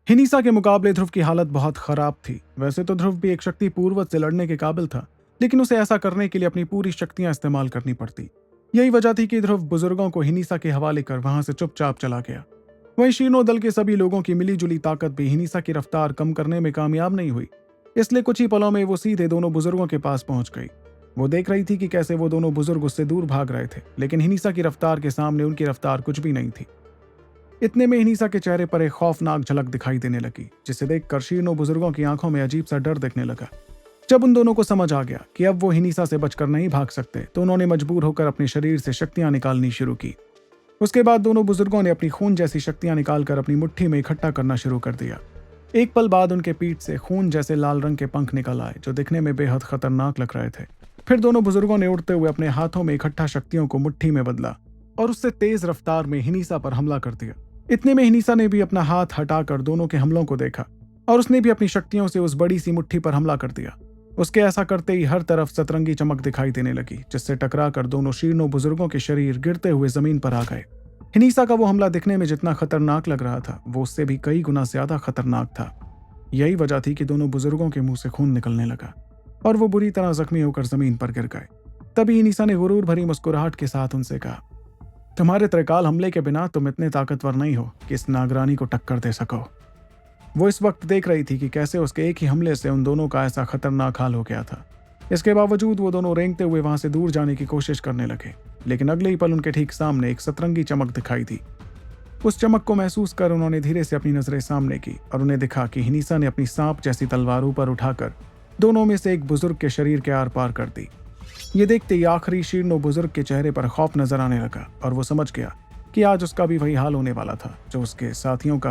हिनीसा के मुकाबले ध्रुव की हालत बहुत खराब थी। वैसे तो ध्रुव भी एक शक्ति पूर्वज से लड़ने के काबिल था, लेकिन उसे ऐसा करने के लिए अपनी पूरी शक्तियां इस्तेमाल करनी पड़ती। यही वजह थी कि ध्रुव बुजुर्गों को हिनीसा के हवाले कर वहां से चुपचाप चला गया। वहीं शीनो दल के सभी लोगों की मिलीजुली ताकत भी हिनीसा की रफ्तार कम करने में कामयाब नहीं हुई। इसलिए कुछ ही पलों में वो सीधे दोनों बुजुर्गों के पास पहुंच गई। वो देख रही थी कि कैसे वो दोनों बुजुर्ग उससे दूर भाग रहे थे, लेकिन हिनीसा की रफ्तार के सामने उनकी रफ्तार कुछ भी नहीं थी। इतने में हिनीसा के चेहरे पर एक खौफनाक झलक दिखाई देने लगी, जिसे देखकर शीनो बुजुर्गों की आंखों में अजीब सा डर दिखने लगा। जब उन दोनों को समझ आ गया कि अब वो हिनीसा से बचकर नहीं भाग सकते, तो उन्होंने मजबूर होकर अपने शरीर से शक्तियां निकालनी शुरू की। उसके बाद दोनों बुजुर्गों ने अपनी खून जैसी शक्तियां निकालकर अपनी मुट्ठी में इकट्ठा करना शुरू कर दिया। एक पल बाद उनके पीठ से खून जैसे लाल रंग के पंख निकल आए, जो दिखने में बेहद खतरनाक लग रहे थे। फिर दोनों बुजुर्गों ने उड़ते हुए अपने हाथों में इकट्ठा शक्तियों को मुट्ठी में बदला और उससे तेज रफ्तार में हिनीसा पर हमला कर दिया। इतने में हिनीसा ने भी अपना हाथ हटाकर दोनों के हमलों को देखा और उसने भी अपनी शक्तियों से उस बड़ी सी मुट्ठी पर हमला कर दिया। उसके ऐसा करते ही हर तरफ सतरंगी चमक दिखाई देने लगी, जिससे टकराकर दोनों शीर्णों बुजुर्गों के शरीर गिरते हुए जमीन पर आ गए। हिनीसा का वो हमला दिखने में जितना खतरनाक लग रहा था, वो उससे भी कई गुना ज्यादा खतरनाक था। यही वजह थी कि दोनों बुजुर्गों के मुंह से खून निकलने लगा और वो बुरी तरह जख्मी होकर जमीन पर गिर गए। तभी हिनीसा ने गुरूर भरी मुस्कुराहट के साथ उनसे कहा, तुम्हारे त्रिकाल हमले के बिना तुम इतने ताकतवर नहीं हो कि इस नागरानी को टक्कर दे सको। वो इस वक्त देख रही थी कि कैसे उसके एक ही हमले से उन दोनों का ऐसा खतरनाक हाल हो गया था। इसके बावजूद वो दोनों रेंगते हुए वहां से दूर जाने की कोशिश करने लगे, लेकिन अगले ही पल उनके ठीक सामने एक सतरंगी चमक दिखाई दी। उस चमक को महसूस कर उन्होंने धीरे से अपनी नजरें सामने की और उन्हें दिखा कि हिनीसा ने अपनी सांप जैसी तलवार ऊपर उठाकर दोनों में से एक बुजुर्ग के शरीर के आर पार कर दी। ये देखते ही आखिरी शीर्णों बुजुर्ग के चेहरे पर खौफ नजर आने लगा और वो समझ गया कि आज उसका भी वही हाल होने वाला था जो उसके साथियों का